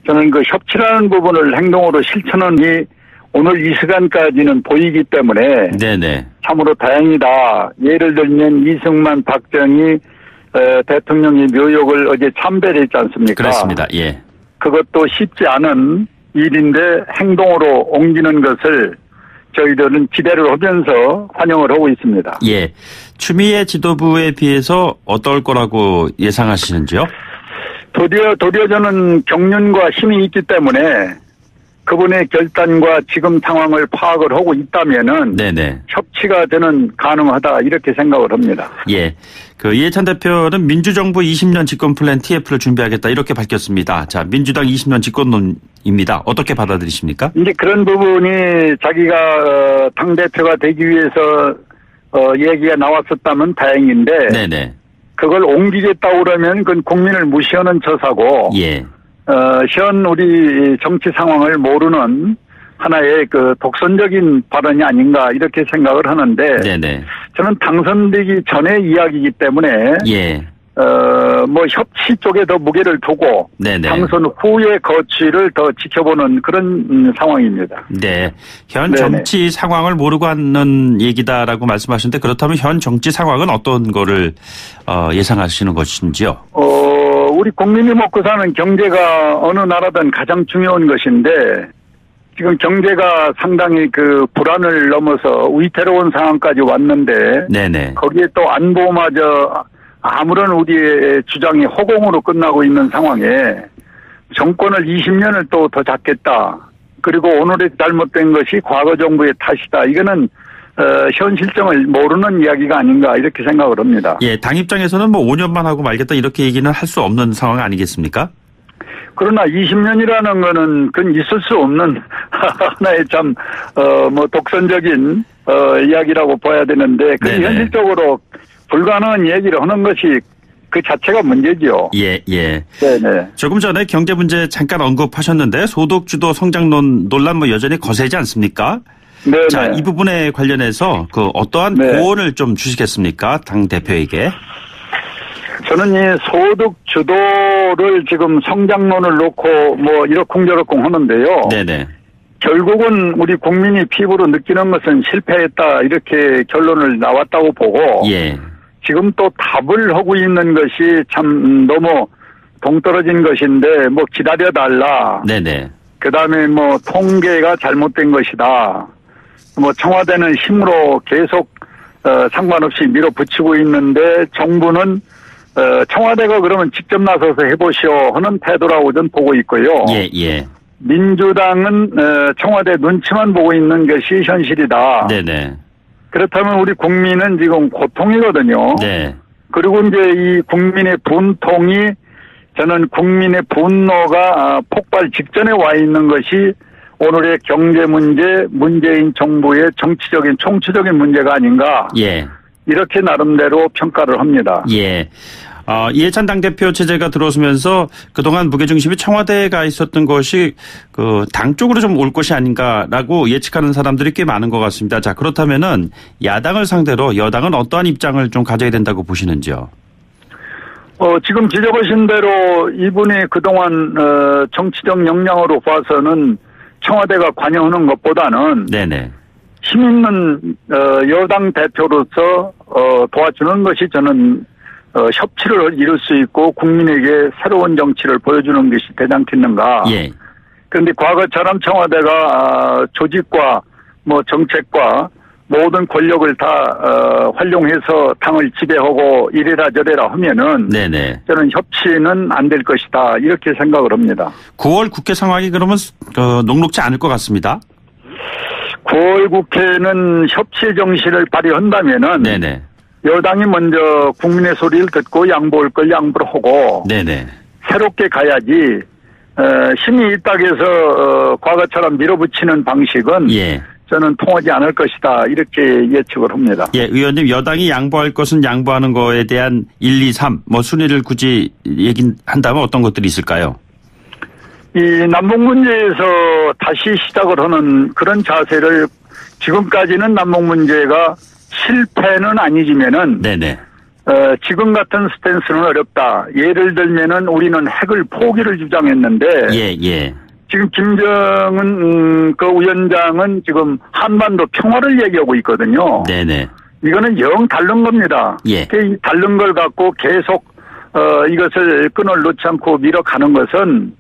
S7: 저는 그 협치라는 부분을 행동으로 실천하니 오늘 이 시간까지는 보이기 때문에
S2: 네네.
S7: 참으로 다행이다. 예를 들면 이승만, 박정희 대통령의 묘역을 어제 참배를 했지 않습니까?
S2: 그렇습니다. 예.
S7: 그것도 쉽지 않은 일인데 행동으로 옮기는 것을 저희들은 기대를 하면서 환영을 하고 있습니다.
S2: 예. 추미애 지도부에 비해서 어떨 거라고 예상하시는지요?
S7: 도리어 저는 경륜과 힘이 있기 때문에 그분의 결단과 지금 상황을 파악을 하고 있다면은
S2: 네네.
S7: 협치가 저는 가능하다 이렇게 생각을 합니다.
S2: 예. 그 이해찬 대표는 민주정부 20년 집권 플랜 TF를 준비하겠다 이렇게 밝혔습니다. 자, 민주당 20년 집권론입니다. 어떻게 받아들이십니까?
S7: 이제 그런 부분이 자기가 당대표가 되기 위해서 얘기가 나왔었다면 다행인데
S2: 네네.
S7: 그걸 옮기겠다고 그러면 그건 국민을 무시하는 처사고
S2: 예.
S7: 현 우리 정치 상황을 모르는 하나의 그 독선적인 발언이 아닌가 이렇게 생각을 하는데
S2: 네네.
S7: 저는 당선되기 전의 이야기이기 때문에
S2: 예.
S7: 뭐 협치 쪽에 더 무게를 두고
S2: 네네.
S7: 당선 후의 거취를 더 지켜보는 그런 상황입니다.
S2: 네. 현
S7: 네네.
S2: 정치 상황을 모르고 하는 얘기다라고 말씀하셨는데 그렇다면 현 정치 상황은 어떤 거를 예상하시는 것인지요?
S7: 우리 국민이 먹고 사는 경제가 어느 나라든 가장 중요한 것인데 지금 경제가 상당히 그 불안을 넘어서 위태로운 상황까지 왔는데
S2: 네네.
S7: 거기에 또 안보마저 아무런 우리의 주장이 허공으로 끝나고 있는 상황에 정권을 20년을 또 더 잡겠다. 그리고 오늘의 잘못된 것이 과거 정부의 탓이다. 이거는 현 실정을 모르는 이야기가 아닌가 이렇게 생각을 합니다.
S2: 예, 당 입장에서는 뭐 5년만 하고 말겠다 이렇게 얘기는 할 수 없는 상황 아니겠습니까?
S7: 그러나 20년이라는 거는 그건 있을 수 없는 하나의 참 뭐 독선적인 이야기라고 봐야 되는데 그 현실적으로 불가능한 얘기를 하는 것이 그 자체가 문제죠.
S2: 예, 예.
S7: 네네.
S2: 조금 전에 경제 문제 잠깐 언급하셨는데 소득주도 성장 논란 뭐 여전히 거세지 않습니까?
S7: 네네.
S2: 자, 이 부분에 관련해서 그 어떠한 조언을 좀 주시겠습니까? 당 대표에게.
S7: 저는 이 소득 주도를 지금 성장론을 놓고 뭐 이러쿵저러쿵 하는데요.
S2: 네네.
S7: 결국은 우리 국민이 피부로 느끼는 것은 실패했다 이렇게 결론을 나왔다고 보고.
S2: 예.
S7: 지금 또 답을 하고 있는 것이 참 너무 동떨어진 것인데 뭐 기다려달라.
S2: 네네.
S7: 그다음에 뭐 통계가 잘못된 것이다. 뭐 청와대는 힘으로 계속 상관없이 밀어붙이고 있는데 정부는 청와대가 그러면 직접 나서서 해보시오 하는 태도라고 전 보고 있고요.
S2: 예, 예.
S7: 민주당은 청와대 눈치만 보고 있는 것이 현실이다.
S2: 네네.
S7: 그렇다면 우리 국민은 지금 고통이거든요.
S2: 네.
S7: 그리고 이제 이 국민의 분통이 저는 국민의 분노가 폭발 직전에 와 있는 것이 오늘의 경제 문제, 문재인 정부의 정치적인 총체적인 문제가 아닌가.
S2: 예.
S7: 이렇게 나름대로 평가를 합니다.
S2: 예. 이해찬 당대표 체제가 들어서면서 그동안 무게중심이 청와대에 가 있었던 것이 그 당 쪽으로 좀 올 것이 아닌가라고 예측하는 사람들이 꽤 많은 것 같습니다. 자, 그렇다면은 야당을 상대로 여당은 어떠한 입장을 좀 가져야 된다고 보시는지요?
S7: 지금 지적하신 대로 이분이 그동안 정치적 역량으로 봐서는 청와대가 관여하는 것보다는
S2: 네네.
S7: 힘 있는 여당 대표로서 도와주는 것이 저는 협치를 이룰 수 있고 국민에게 새로운 정치를 보여주는 것이 되지 않겠는가.
S2: 예.
S7: 그런데 과거처럼 청와대가 조직과 뭐 정책과 모든 권력을 다 활용해서 당을 지배하고 이래라 저래라 하면은
S2: 네네.
S7: 저는 협치는 안 될 것이다 이렇게 생각을 합니다.
S2: 9월 국회 상황이 그러면 녹록지 않을 것 같습니다.
S7: 9월 국회는 협치의 정신을 발휘한다면은
S2: 네네.
S7: 여당이 먼저 국민의 소리를 듣고 양보할 걸 양보를 하고
S2: 네네.
S7: 새롭게 가야지 힘이 있다고 해서 과거처럼 밀어붙이는 방식은
S2: 예.
S7: 저는 통하지 않을 것이다 이렇게 예측을 합니다.
S2: 예, 의원님 여당이 양보할 것은 양보하는 거에 대한 1, 2, 3 뭐 순위를 굳이 얘기한다면 어떤 것들이 있을까요?
S7: 이 남북 문제에서 다시 시작을 하는 그런 자세를 지금까지는 남북 문제가 실패는 아니지만은
S2: 네네.
S7: 지금 같은 스탠스는 어렵다. 예를 들면은 우리는 핵을 포기를 주장했는데
S2: 예.
S7: 지금 김정은 그 위원장은 지금 한반도 평화를 얘기하고 있거든요.
S2: 네네.
S7: 이거는 영 다른 겁니다.
S2: 예.
S7: 이 다른 걸 갖고 계속 이것을 끈을 놓지 않고 밀어가는 것은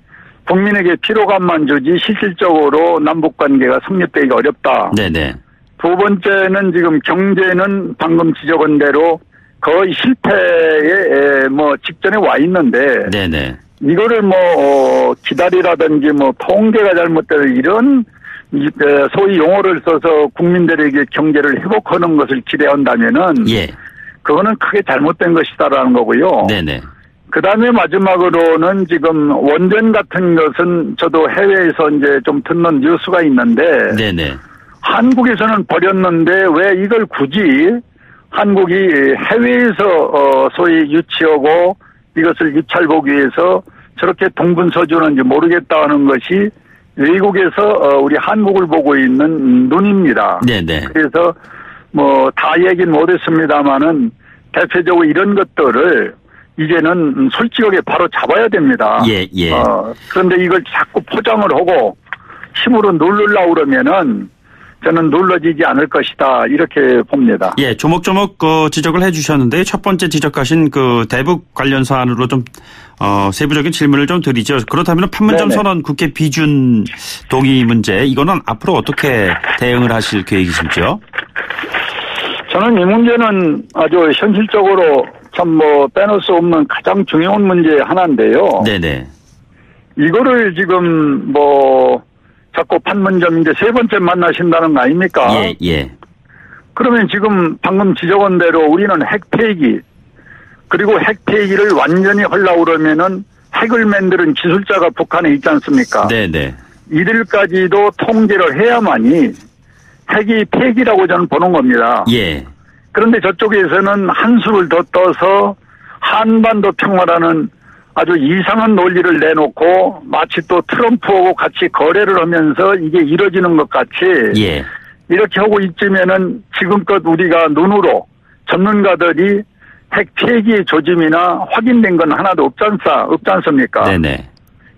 S7: 국민에게 피로감만 주지 실질적으로 남북 관계가 성립되기가 어렵다.
S2: 네네.
S7: 두 번째는 지금 경제는 방금 지적한 대로 거의 실패에 뭐 직전에 와 있는데
S2: 네네.
S7: 이거를 뭐 기다리라든지 뭐 통계가 잘못된 이런 소위 용어를 써서 국민들에게 경제를 회복하는 것을 기대한다면은
S2: 예.
S7: 그거는 크게 잘못된 것이다라는 거고요.
S2: 네네.
S7: 그다음에 마지막으로는 지금 원전 같은 것은 저도 해외에서 이제 좀 듣는 뉴스가 있는데
S2: 네네.
S7: 한국에서는 버렸는데 왜 이걸 굳이 한국이 해외에서 소위 유치하고 이것을 입찰보기 위해서 저렇게 동분서주는지 모르겠다는 것이 외국에서 우리 한국을 보고 있는 눈입니다.
S2: 네네.
S7: 그래서 뭐 다 얘기는 못했습니다마는 대표적으로 이런 것들을 이제는 솔직하게 바로 잡아야 됩니다.
S2: 예.
S7: 그런데 이걸 자꾸 포장을 하고 힘으로 누르려고 그러면은 저는 눌러지지 않을 것이다 이렇게 봅니다.
S2: 예, 조목조목 지적을 해주셨는데 첫 번째 지적하신 그 대북 관련 사안으로 좀 세부적인 질문을 좀 드리죠. 그렇다면 판문점
S7: 네네.
S2: 선언 국회 비준 동의 문제 이거는 앞으로 어떻게 대응을 하실 계획이신지요?
S7: 저는 이 문제는 아주 현실적으로 참 뭐 빼놓을 수 없는 가장 중요한 문제 하나인데요.
S2: 네네.
S7: 이거를 지금 뭐 자꾸 판문점 이제 세 번째 만나신다는 거 아닙니까?
S2: 예.
S7: 그러면 지금 방금 지적한 대로 우리는 핵 폐기 그리고 핵 폐기를 완전히 하려고 그러면은 핵을 만드는 기술자가 북한에 있지 않습니까?
S2: 네네.
S7: 이들까지도 통제를 해야만이 핵이 폐기라고 저는 보는 겁니다.
S2: 예.
S7: 그런데 저쪽에서는 한수를 더 떠서 한반도 평화라는 아주 이상한 논리를 내놓고 마치 또 트럼프하고 같이 거래를 하면서 이게 이루어지는 것 같이
S2: 예.
S7: 이렇게 하고 있으면은 지금껏 우리가 눈으로 전문가들이 핵 폐기의 조짐이나 확인된 건 하나도 없지 않습니까?
S2: 네네.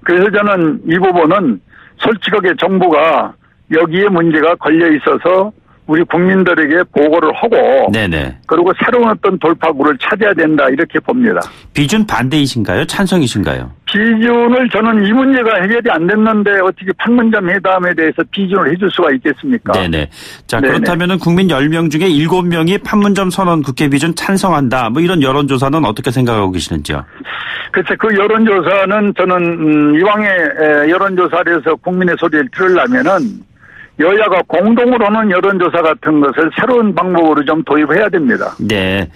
S7: 그래서 저는 이 부분은 솔직하게 정부가 여기에 문제가 걸려 있어서 우리 국민들에게 보고를 하고
S2: 네네.
S7: 그리고 새로운 어떤 돌파구를 찾아야 된다 이렇게 봅니다.
S2: 비준 반대이신가요? 찬성이신가요?
S7: 비준을 저는 이 문제가 해결이 안 됐는데 어떻게 판문점 회담에 대해서 비준을 해줄 수가 있겠습니까?
S2: 네네. 자,
S7: 네네.
S2: 그렇다면은 국민 10명 중에 7명이 판문점 선언 국회 비준 찬성한다. 뭐 이런 여론조사는 어떻게 생각하고 계시는지요?
S7: 글쎄 그 여론조사는 저는 이왕에 여론조사를 해서 국민의 소리를 들으려면은 여야가 공동으로 하는 여론조사 같은 것을 새로운 방법으로 좀 도입해야 됩니다.
S2: 네.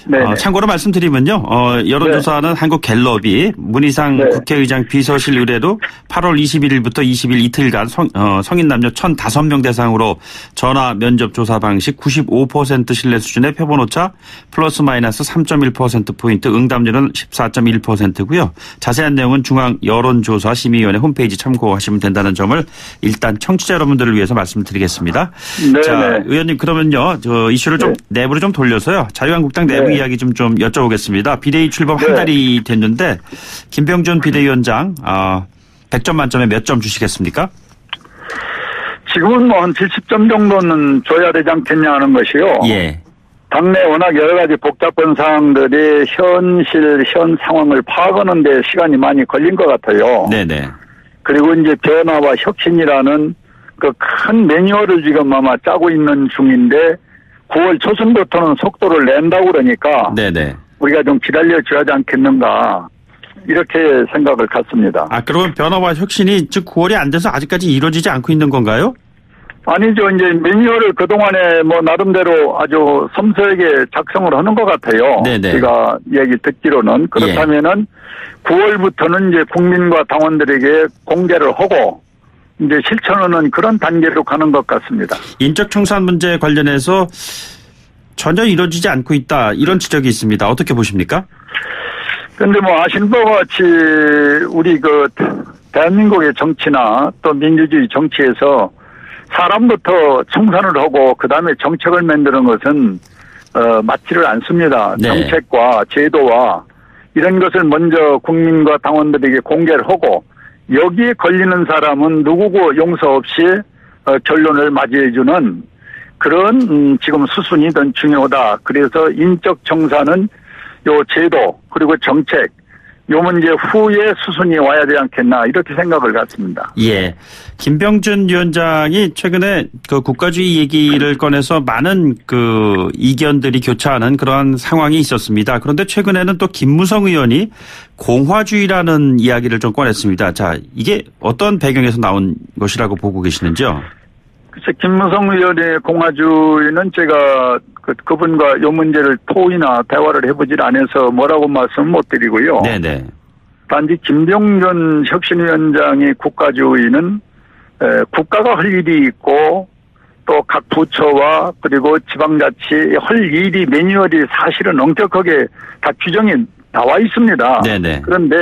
S7: 네네.
S2: 참고로 말씀드리면요. 여론조사는 한국갤럽이 문희상
S7: 네.
S2: 국회의장 비서실 의뢰로 8월 21일부터 20일 이틀간 성인 남녀 1,005명 대상으로 전화 면접 조사 방식 95% 신뢰 수준의 표본오차 플러스 마이너스 3.1%포인트 응답률은 14.1%고요. 자세한 내용은 중앙여론조사심의위원회 홈페이지 참고하시면 된다는 점을 일단 청취자 여러분들을 위해서 말씀드리겠습니다.
S7: 네네.
S2: 자, 의원님 그러면요. 저 이슈를 좀 내부로 좀 돌려서요. 자유한국당 내부 이야기 좀 여쭤보겠습니다. 비대위 출범 한 달이 됐는데 김병준 비대위원장 100점 만점에 몇 점 주시겠습니까?
S7: 지금은 뭐 한 70점 정도는 줘야 되지 않겠냐 하는 것이요.
S2: 예.
S7: 당내 워낙 여러 가지 복잡한 사항들이 현 상황을 파악하는 데 시간이 많이 걸린 것 같아요.
S2: 네네.
S7: 그리고 이제 변화와 혁신이라는 그 큰 매뉴얼을 지금 아마 짜고 있는 중인데 9월 초순부터는 속도를 낸다고 그러니까
S2: 네네.
S7: 우리가 좀 기다려줘야 하지 않겠는가 이렇게 생각을 갖습니다.
S2: 그러면 변화와 혁신이 즉 9월이 안 돼서 아직까지 이루어지지 않고 있는 건가요?
S7: 아니죠. 이제 매뉴얼을 그동안에 뭐 나름대로 아주 섬세하게 작성을 하는 것 같아요.
S2: 네네.
S7: 제가 얘기 듣기로는. 그렇다면은 9월부터는 이제 국민과 당원들에게 공개를 하고 이제 실천하는 그런 단계로 가는 것 같습니다.
S2: 인적 청산 문제 관련해서 전혀 이루어지지 않고 있다. 이런 지적이 있습니다. 어떻게 보십니까?
S7: 그런데 뭐 아시는 바와 같이 우리 그 대한민국의 정치나 또 민주주의 정치에서 사람부터 청산을 하고 그다음에 정책을 만드는 것은 맞지를 않습니다.
S2: 네.
S7: 정책과 제도와 이런 것을 먼저 국민과 당원들에게 공개를 하고 여기에 걸리는 사람은 누구고 용서 없이 결론을 맞이해주는 그런 지금 수순이 더 중요하다. 그래서 인적 청산은 요 제도 그리고 정책 요 문제 후에 수순이 와야 되지 않겠나 이렇게 생각을 갖습니다.
S2: 예. 김병준 위원장이 최근에 그 국가주의 얘기를 꺼내서 많은 그 이견들이 교차하는 그러한 상황이 있었습니다. 그런데 최근에는 또 김무성 의원이 공화주의라는 이야기를 좀 꺼냈습니다. 자, 이게 어떤 배경에서 나온 것이라고 보고 계시는지요?
S7: 글쎄, 김무성 의원의 공화주의는 제가 그분과 이 문제를 토의나 대화를 해보질 않아서 뭐라고 말씀 못 드리고요.
S2: 네네.
S7: 단지 김병준 혁신위원장의 국가주의는 국가가 할 일이 있고 또 각 부처와 그리고 지방자치 할 일이 매뉴얼이 사실은 엄격하게 다 규정이 나와 있습니다.
S2: 네네.
S7: 그런데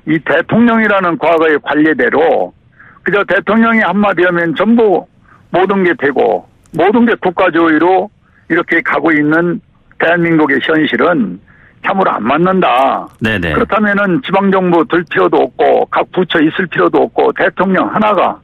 S7: 이 대통령이라는 과거의 관례대로 그저 대통령이 한마디 하면 전부 모든 게 되고 모든 게 국가주의로 이렇게 가고 있는 대한민국의 현실은 참으로 안 맞는다.
S2: 네네.
S7: 그렇다면은 지방정부 들 필요도 없고 각 부처 있을 필요도 없고 대통령 하나가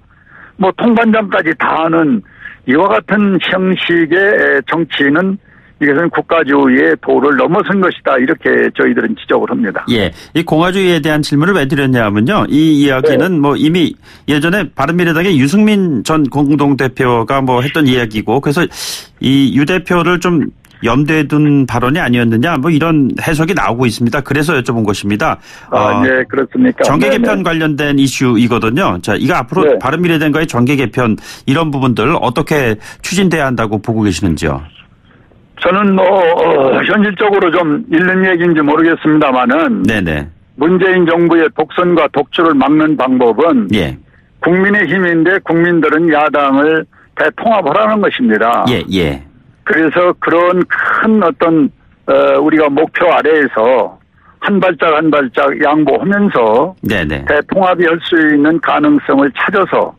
S7: 뭐 통관장까지 다 하는 이와 같은 형식의 정치는 이것은 국가주의의 도를 넘어선 것이다. 이렇게 저희들은 지적을 합니다.
S2: 예. 이 공화주의에 대한 질문을 왜 드렸냐면요. 이 이야기는 뭐 이미 예전에 바른미래당의 유승민 전 공동대표가 뭐 했던 이야기고 그래서 이 유 대표를 좀 염두에 둔 발언이 아니었느냐 뭐 이런 해석이 나오고 있습니다. 그래서 여쭤본 것입니다.
S7: 네, 그렇습니까?
S2: 정계 개편
S7: 네네.
S2: 관련된 이슈이거든요. 자, 이거 앞으로
S7: 네.
S2: 바른미래당과의 정계 개편 이런 부분들 어떻게 추진돼야 한다고 보고 계시는지요?
S7: 저는 현실적으로 좀 있는 얘기인지 모르겠습니다만은
S2: 네네.
S7: 문재인 정부의 독선과 독주를 막는 방법은
S2: 예.
S7: 국민의힘인데 국민들은 야당을 대통합하라는 것입니다.
S2: 예, 예.
S7: 그래서 그런 큰 어떤 우리가 목표 아래에서 한 발짝 한 발짝 양보하면서
S2: 네네.
S7: 대통합이 할 수 있는 가능성을 찾아서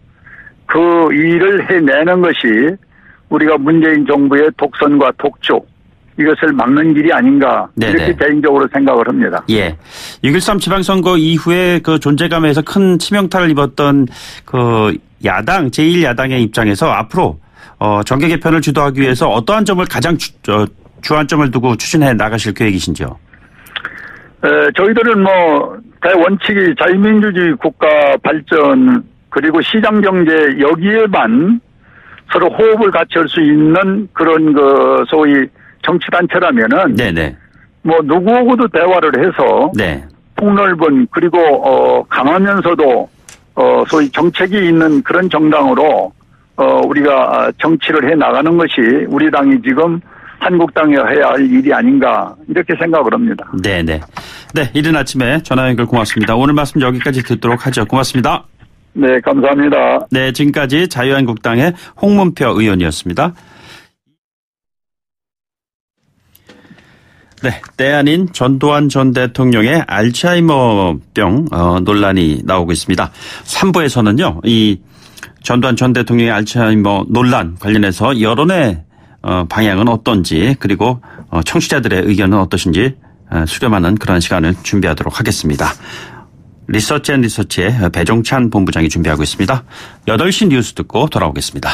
S7: 그 일을 해내는 것이 우리가 문재인 정부의 독선과 독주 이것을 막는 길이 아닌가
S2: 네네.
S7: 이렇게 개인적으로 생각을 합니다.
S2: 예. 6.13 지방선거 이후에 그 존재감에서 큰 치명타를 입었던 그 야당, 제1야당의 입장에서 앞으로 정계 개편을 주도하기 위해서 어떠한 점을 가장 주안점을 두고 추진해 나가실 계획이신지요?
S7: 저희들은 대원칙이 자유민주주의 국가 발전 그리고 시장경제 여기에만 서로 호흡을 갖출 수 있는 그런 소위 정치단체라면은.
S2: 네네.
S7: 누구하고도 대화를 해서. 네. 폭넓은 그리고 강하면서도 소위 정책이 있는 그런 정당으로 우리가 정치를 해 나가는 것이 우리 당이 지금 한국당에 해야 할 일이 아닌가 이렇게 생각을 합니다.
S2: 네네. 네, 이른 아침에 전화 연결 고맙습니다. 오늘 말씀 여기까지 듣도록 하죠. 고맙습니다.
S7: 네, 감사합니다.
S2: 네, 지금까지 자유한국당의 홍문표 의원이었습니다. 네, 때 아닌 전두환 전 대통령의 알츠하이머병 논란이 나오고 있습니다. 3부에서는요. 이 전두환 전 대통령의 알츠하이머 논란 관련해서 여론의 방향은 어떤지 그리고 청취자들의 의견은 어떠신지 수렴하는 그런 시간을 준비하도록 하겠습니다. 리서치 앤 리서치의 배종찬 본부장이 준비하고 있습니다. 8시 뉴스 듣고 돌아오겠습니다.